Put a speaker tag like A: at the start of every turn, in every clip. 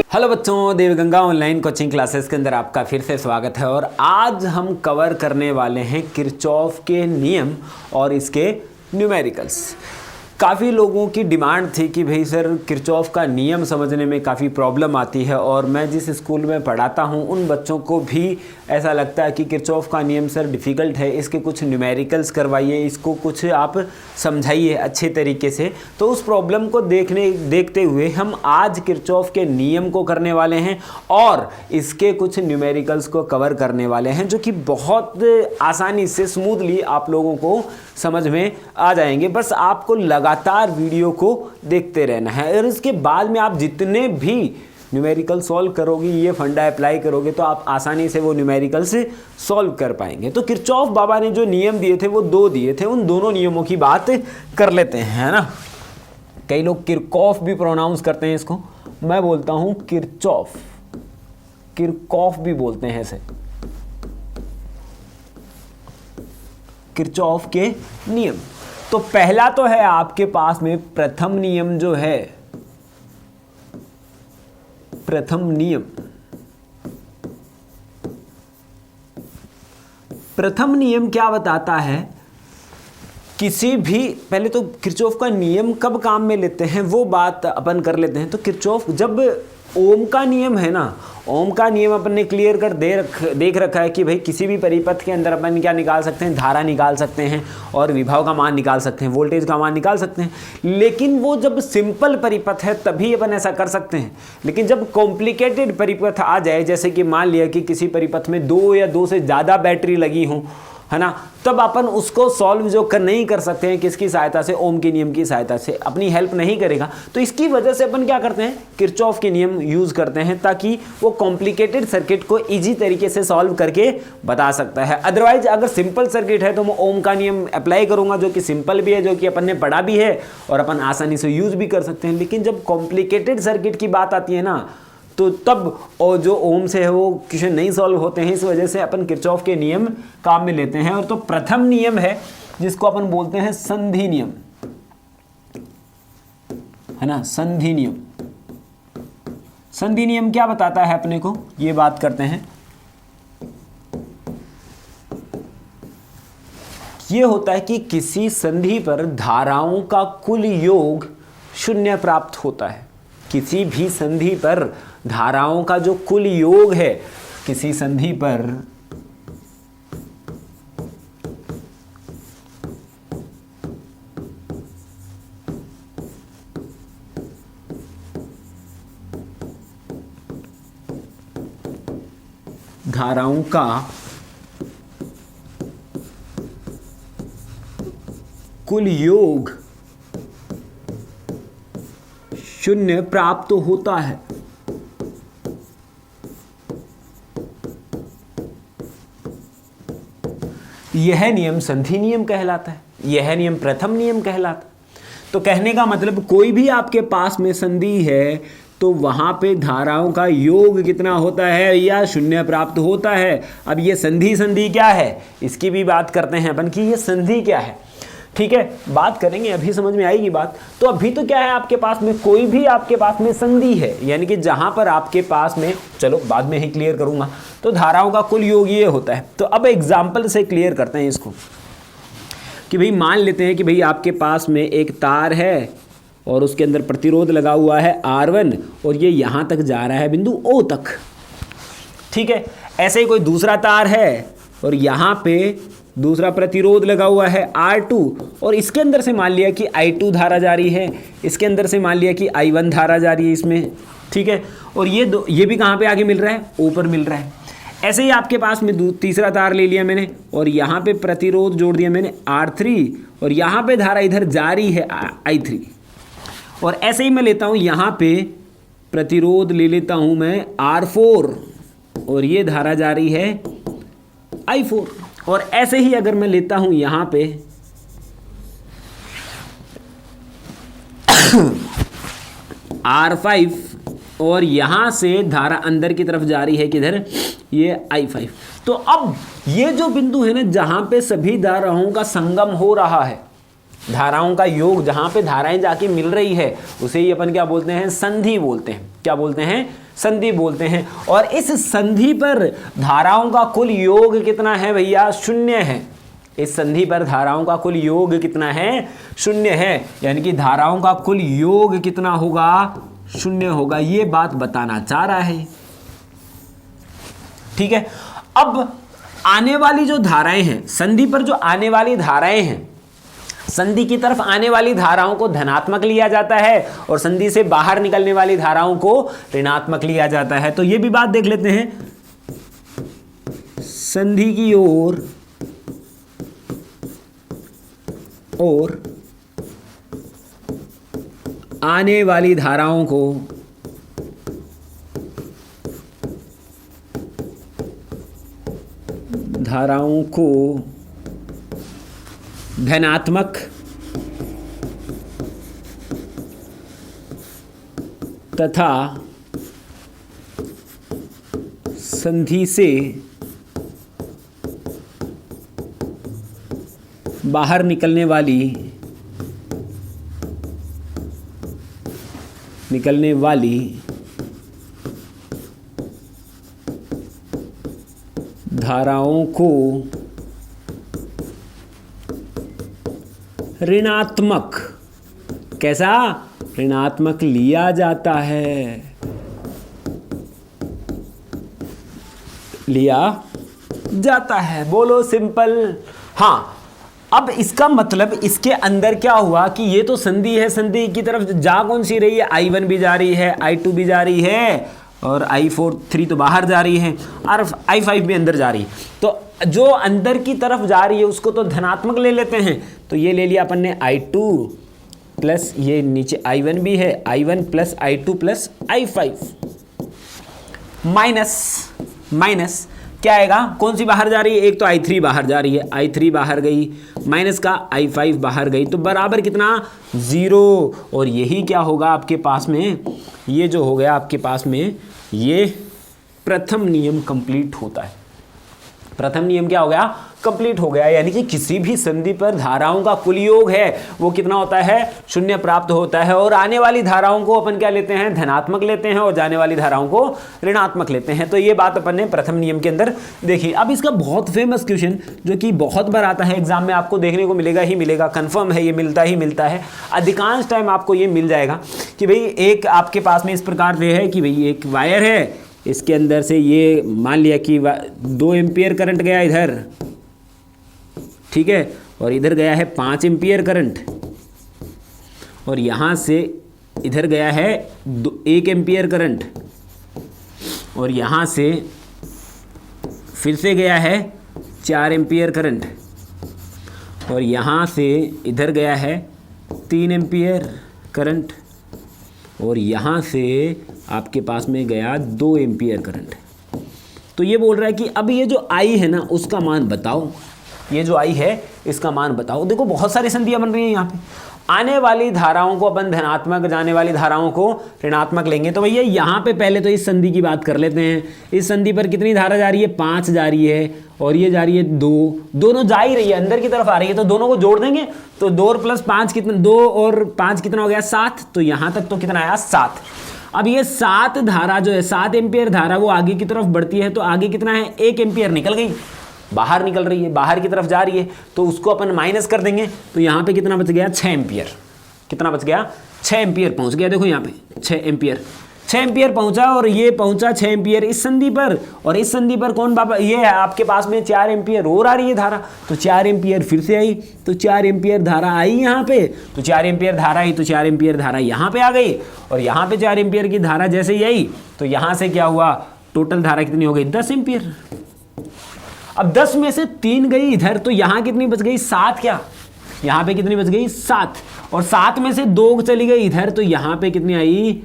A: Hello बच्चों, Devganga online coaching classes के अंदर आपका फिर से स्वागत है। और आज हम कवर करने वाले हैं किरचॉफ के नियम और इसके न्यूमेरिकल्स। काफ़ी लोगों की डिमांड थी कि भाई सर किरचॉफ का नियम समझने में काफ़ी प्रॉब्लम आती है, और मैं जिस स्कूल में पढ़ाता हूं उन बच्चों को भी ऐसा लगता है कि किरचॉफ का नियम सर डिफ़िकल्ट है, इसके कुछ न्यूमेरिकल्स करवाइए, इसको कुछ आप समझाइए अच्छे तरीके से। तो उस प्रॉब्लम को देखते हुए हम आज किरचॉफ के नियम को करने वाले हैं और इसके कुछ न्यूमेरिकल्स को कवर करने वाले हैं, जो कि बहुत आसानी से स्मूथली आप लोगों को समझ में आ जाएंगे। बस आपको लगातार वीडियो को देखते रहना है, और इसके बाद में आप जितने भी न्यूमेरिकल सॉल्व करोगे, ये फंडा अप्लाई करोगे, तो आप आसानी से वो न्यूमेरिकल से सॉल्व कर पाएंगे। तो किरचॉफ बाबा ने जो नियम दिए थे वो दो दिए थे, उन दोनों नियमों की बात कर लेते हैं, है ना। कई लोग किरकॉफ भी प्रोनाउंस करते हैं इसको, मैं बोलता हूं किरचॉफ, किरकॉफ भी बोलते हैं इसे। किरचॉफ के नियम, तो पहला तो है आपके पास में प्रथम नियम, जो है प्रथम नियम। प्रथम नियम क्या बताता है, किसी भी, पहले तो किरचॉफ का नियम कब काम में लेते हैं वो बात अपन कर लेते हैं। तो किरचॉफ जब ओम का नियम है ना, ओम का नियम अपन ने क्लियर कर देख रखा है कि भाई किसी भी परिपथ के अंदर अपन क्या निकाल सकते हैं, धारा निकाल सकते हैं और विभव का मान निकाल सकते हैं, वोल्टेज का मान निकाल सकते हैं। लेकिन वो जब सिंपल परिपथ है तभी अपन ऐसा कर सकते हैं। लेकिन जब कॉम्प्लिकेटेड परिपथ आ जाए, जैसे कि मान लिया कि किसी परिपथ में 2 या 2 से ज़्यादा बैटरी लगी हो, है ना, तब अपन उसको सॉल्व जो नहीं कर सकते हैं किसकी सहायता से, ओम के नियम की सहायता से, अपनी हेल्प नहीं करेगा। तो इसकी वजह से अपन क्या करते हैं, किरचॉफ के नियम यूज करते हैं, ताकि वो कॉम्प्लिकेटेड सर्किट को इजी तरीके से सॉल्व करके बता सकता है। अदरवाइज अगर सिंपल सर्किट है तो मैं ओम का नियम अप्लाई करूंगा, जो कि सिंपल भी है, जो कि अपन ने पढ़ा भी है और अपन आसानी से यूज भी कर सकते हैं। लेकिन जब कॉम्प्लिकेटेड सर्किट की बात आती है ना, तो तब और जो ओम से है वो क्वेश्चन नहीं सॉल्व होते हैं। इस वजह से अपन किरचॉफ के नियम काम में लेते हैं। और तो प्रथम नियम है जिसको अपन बोलते हैं संधि नियम, है ना, संधि नियम। संधि नियम क्या बताता है अपने को, ये बात करते हैं। ये होता है कि किसी संधि पर धाराओं का कुल योग 0 प्राप्त होता है। किसी भी संधि पर धाराओं का जो कुल योग है, किसी संधि पर धाराओं का कुल योग 0 प्राप्त होता है। यह नियम संधि नियम कहलाता है, यह नियम प्रथम नियम कहलाता है। तो कहने का मतलब, कोई भी आपके पास में संधि है तो वहां पे धाराओं का योग कितना होता है, या 0 प्राप्त होता है। अब ये संधि क्या है, इसकी भी बात करते हैं अपन कि ये संधि क्या है। ठीक है, बात करेंगे, अभी समझ में आएगी बात। तो अभी तो क्या है, आपके पास में कोई भी आपके पास में संधि है, यानी कि जहां पर आपके पास में, चलो बाद में ही क्लियर करूंगा, तो धाराओं का कुल योग ये होता है। तो अब एग्जाम्पल से क्लियर करते हैं इसको, कि भाई मान लेते हैं कि भाई आपके पास में एक तार है और उसके अंदर प्रतिरोध लगा हुआ है R1, और ये यहां तक जा रहा है बिंदु O तक। ठीक है, ऐसे ही कोई दूसरा तार है और यहां पे दूसरा प्रतिरोध लगा हुआ है R2, और इसके अंदर से मान लिया कि I2 धारा जा रही है, इसके अंदर से मान लिया कि I1 धारा जा रही है इसमें। ठीक है, और ये भी कहाँ पे आगे मिल रहा है, ऊपर मिल रहा है। ऐसे ही आपके पास में तीसरा तार ले लिया मैंने, और यहाँ पे प्रतिरोध जोड़ दिया मैंने R3, और यहाँ पे धारा इधर जा रही है I3। और ऐसे ही मैं लेता हूँ यहाँ पे प्रतिरोध ले लेता हूँ मैं R4, और ये धारा जा रही है I4। और ऐसे ही अगर मैं लेता हूं यहां पे R5, और यहां से धारा अंदर की तरफ जा रही है किधर, ये I5। तो अब ये जो बिंदु है ना, जहां पे सभी धाराओं का संगम हो रहा है, धाराओं का योग जहां पे धाराएं जाके मिल रही है, उसे ही अपन क्या बोलते हैं, संधि बोलते हैं। क्या बोलते हैं, संधि बोलते हैं। और इस संधि पर धाराओं का कुल योग कितना है भैया? शून्य है। इस संधि पर धाराओं का कुल योग कितना है? शून्य है। यानी कि धाराओं का कुल योग कितना होगा? शून्य होगा। ये बात बताना चाह रहा है, ठीक है। अब आने वाली जो धाराएं हैं, संधि पर जो आने वाली धाराएं हैं, संधि की तरफ आने वाली धाराओं को धनात्मक लिया जाता है और संधि से बाहर निकलने वाली धाराओं को ऋणात्मक लिया जाता है। तो ये भी बात देख लेते हैं। संधि की ओर और आने वाली धाराओं को धनात्मक तथा संधि से बाहर निकलने वाली धाराओं को ऋणात्मक, कैसा? ऋणात्मक लिया जाता है, बोलो सिंपल। हाँ, अब इसका मतलब इसके अंदर क्या हुआ कि ये तो संधि है, संधि की तरफ जा कौन सी रही है? I1 भी जा रही है, I2 भी जा रही है और I3 तो बाहर जा रही है और I5 भी अंदर जा रही है। तो जो अंदर की तरफ जा रही है उसको तो धनात्मक ले लेते हैं। तो ये ले लिया अपन ने I2 प्लस ये नीचे I1 भी है, I1 plus I2 plus I5 minus क्या आएगा? कौन सी बाहर जा रही है? एक तो I3 बाहर जा रही है, I3 बाहर गई, माइनस का I5 बाहर गई, तो बराबर कितना? 0। और यही क्या होगा आपके पास में? ये जो हो गया आपके पास में, ये प्रथम नियम कंप्लीट होता है। प्रथम नियम क्या हो गया? कंप्लीट हो गया। यानी कि किसी भी संधि पर धाराओं का कुल योग है वो कितना होता है? शून्य प्राप्त होता है। और आने वाली धाराओं को अपन क्या लेते हैं? धनात्मक लेते हैं और जाने वाली धाराओं को ऋणात्मक लेते हैं। तो ये बात अपन ने प्रथम नियम के अंदर देखी। अब इसका बहुत फेमस क्वेश्चन जो कि बहुत बार आता है एग्जाम में, आपको देखने को मिलेगा ही मिलेगा, कंफर्म है, ये मिलता ही मिलता है, अधिकांश टाइम आपको ये मिल जाएगा कि भाई एक आपके पास में इस प्रकार से है कि भाई एक वायर है, इसके अंदर से ये मान लिया कि 2 एम्पियर करंट गया इधर, ठीक है, और इधर गया है 5 एम्पियर करंट, और यहाँ से इधर गया है 1 एम्पियर करंट, और यहाँ से फिर से गया है 4 एम्पियर करंट, और यहाँ से इधर गया है 3 एम्पियर करंट, और यहाँ से आपके पास में गया 2 एम्पियर करंट। तो ये बोल रहा है कि अब ये जो आई है ना उसका मान बताओ, ये जो आई है इसका मान बताओ। देखो बहुत सारी संधियाँ बन रही हैं यहाँ पे। आने वाली धाराओं को अपन धनात्मक, जाने वाली धाराओं को ऋणात्मक लेंगे। तो भैया यहाँ पे पहले तो इस संधि की बात कर लेते हैं। इस संधि पर कितनी धारा जा रही है? 5 जा रही है, और ये जा रही है 2, दोनों जा ही रही है, अंदर की तरफ आ रही है, तो दोनों को जोड़ देंगे तो 2 प्लस 5 कितना? 2 और 5 कितना हो गया? 7। तो यहाँ तक तो कितना आया? 7। अब ये 7 धारा जो है, 7 एम्पियर धारा, वो आगे की तरफ बढ़ती है, तो आगे कितना है? 1 एम्पियर निकल गई, बाहर निकल रही है, बाहर की तरफ जा रही है, तो उसको अपन माइनस कर देंगे। तो यहाँ पे कितना बच गया? 6 एम्पियर। कितना बच गया? 6 एम्पियर पहुँच गया। देखो यहाँ पे 6 एम्पियर पहुँचा, और ये पहुँचा 6 एम्पियर इस संधि पर, और इस संधि पर कौन बाबा? ये है आपके पास में 4 एम्पियर और आ रही है धारा, तो 4 एम्पियर फिर से आई, तो 4 एम्पियर धारा आई यहाँ पे, तो 4 एम्पियर धारा आई, तो 4 एम्पियर धारा यहाँ पे आ गई, और यहाँ पे 4 एम्पियर की धारा जैसे ही आई तो यहाँ से क्या हुआ? टोटल धारा कितनी हो गई? 10 एम्पियर। अब 10 में से 3 गई इधर, तो यहाँ कितनी बच गई? 7। क्या यहाँ पे कितनी बच गई? 7। और 7 में से 2 चली गई इधर, तो यहाँ पे कितनी आई?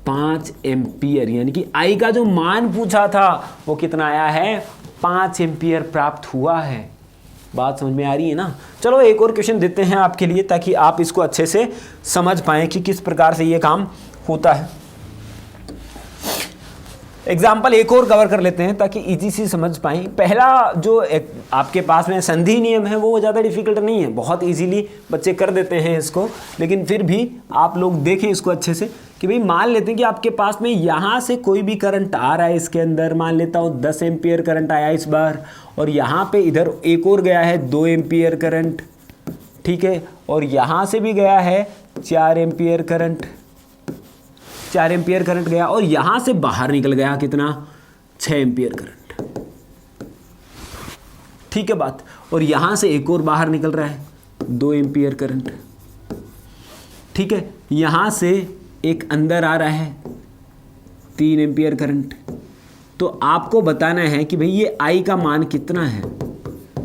A: 5 एम्पियर। यानी कि आई का जो मान पूछा था वो कितना आया है? 5 एम्पियर प्राप्त हुआ है। बात समझ में आ रही है ना? चलो एक और क्वेश्चन देते हैं आपके लिए, ताकि आप इसको अच्छे से समझ पाएं कि किस प्रकार से ये काम होता है। एग्जाम्पल एक और कवर कर लेते हैं ताकि इजी से समझ पाएं। पहला जो आपके पास में संधि नियम है वो ज़्यादा डिफिकल्ट नहीं है, बहुत इजीली बच्चे कर देते हैं इसको, लेकिन फिर भी आप लोग देखें इसको अच्छे से कि भाई मान लेते हैं कि आपके पास में यहाँ से कोई भी करंट आ रहा है, इसके अंदर मान लेता हूँ 10 एम्पियर करंट आया इस बार, और यहाँ पे इधर एक और गया है 2 एम्पियर करंट, ठीक है, और यहाँ से भी गया है 4 एम्पियर करंट, 4 एम्पियर करंट गया, और यहाँ से बाहर निकल गया कितना, 6 एम्पियर करंट, ठीक है बात, और यहाँ से एक और बाहर निकल रहा है 2 एम्पियर करंट, ठीक है, यहाँ से एक अंदर आ रहा है 3 एम्पियर करंट। तो आपको बताना है कि भाई ये I का मान कितना है,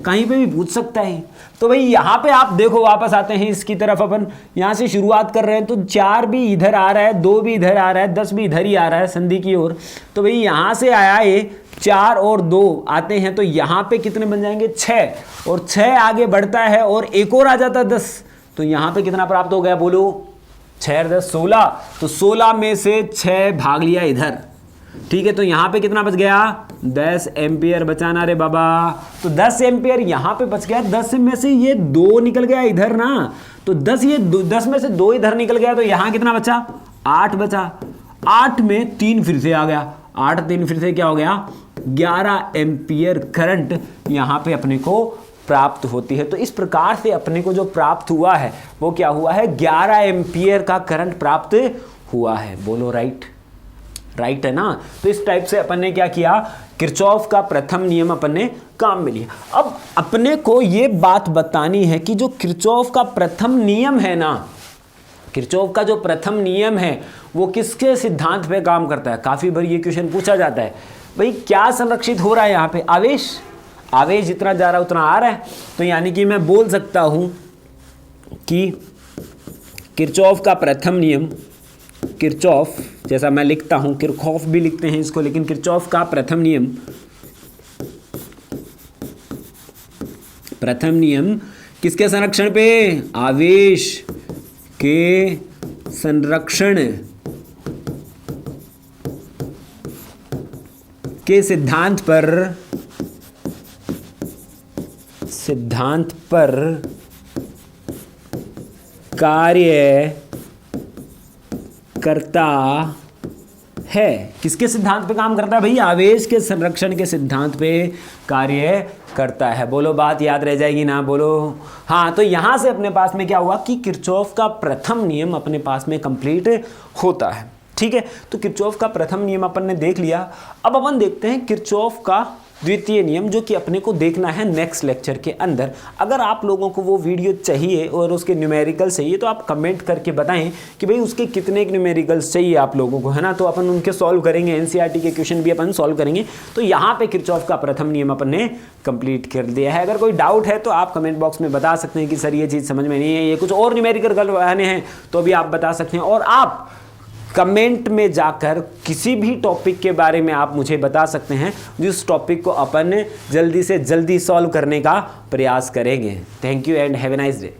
A: कहीं पे भी पूछ सकता है। तो भाई यहाँ पे आप देखो, वापस आते हैं इसकी तरफ, अपन यहाँ से शुरुआत कर रहे हैं, तो 4 भी इधर आ रहा है, 2 भी इधर आ रहा है, 10 भी इधर ही आ रहा है संधि की ओर। तो भाई यहाँ से आया ये 4 और 2 आते हैं, तो यहाँ पे कितने बन जाएंगे, 6, और 6 आगे बढ़ता है और एक और आ जाता है 10, तो यहाँ पे कितना प्राप्त हो गया, बोलो 6 और 10 16, तो 16 में से 6 भाग लिया इधर, ठीक है, तो यहाँ पे कितना बच गया, 10 एम्पियर बचाना रे बाबा। तो 10 एम्पियर यहाँ पे बच गया, 10 में से ये 2 निकल गया इधर ना, तो 10 में से 2 इधर निकल गया, तो यहाँ कितना बचा, 8 बचा, 8 में 3 फिर से आ गया, 8 3 फिर से क्या हो गया, 11 एम्पियर करंट यहाँ पे अपने को प्राप्त होती है। तो इस प्रकार से अपने को जो प्राप्त हुआ है वो क्या हुआ है, 11 एम्पियर का करंट प्राप्त हुआ है। बोलो राइट, राइट है ना। तो इस टाइप से अपन ने क्या किया, किरचॉफ का प्रथम नियम अपन ने काम में लिया। अब अपने को ये बात बतानी है कि जो किरचॉफ का प्रथम नियम है ना, किरचॉफ का जो प्रथम नियम है वो किसके सिद्धांत पे काम करता है। काफी बार ये क्वेश्चन पूछा जाता है, भाई क्या संरक्षित हो रहा है यहाँ पे, आवेश, आवेश जितना जा रहा है उतना आ रहा है। तो यानी कि मैं बोल सकता हूं कि किरचॉफ का प्रथम नियम, किरचॉफ जैसा मैं लिखता हूं, किरचॉफ भी लिखते हैं इसको, लेकिन किरचॉफ का प्रथम नियम, प्रथम नियम किसके संरक्षण पे, आवेश के संरक्षण के सिद्धांत पर कार्य करता है। किसके सिद्धांत पे काम करता है भाई, आवेश के संरक्षण के सिद्धांत पे कार्य करता है। बोलो बात याद रह जाएगी ना, बोलो हाँ। तो यहां से अपने पास में क्या हुआ कि किरचॉफ का प्रथम नियम अपने पास में कंप्लीट होता है, ठीक है। तो किरचॉफ का प्रथम नियम अपन ने देख लिया। अब अपन देखते हैं किरचॉफ का द्वितीय नियम, जो कि अपने को देखना है नेक्स्ट लेक्चर के अंदर। अगर आप लोगों को वो वीडियो चाहिए और उसके न्यूमेरिकल चाहिए तो आप कमेंट करके बताएं कि भाई उसके कितने न्यूमेरिकल्स चाहिए आप लोगों को, है ना। तो अपन उनके सॉल्व करेंगे, एनसीईआरटी के क्वेश्चन भी अपन सॉल्व करेंगे। तो यहाँ पे किरचॉफ का प्रथम नियम अपन ने कंप्लीट कर दिया है। अगर कोई डाउट है तो आप कमेंट बॉक्स में बता सकते हैं कि सर ये चीज़ समझ में नहीं है, ये कुछ और न्यूमेरिकल आने हैं तो भी आप बता सकते हैं। और आप कमेंट में जाकर किसी भी टॉपिक के बारे में आप मुझे बता सकते हैं, जिस टॉपिक को अपन जल्दी से जल्दी सॉल्व करने का प्रयास करेंगे। Thank you and have a nice day.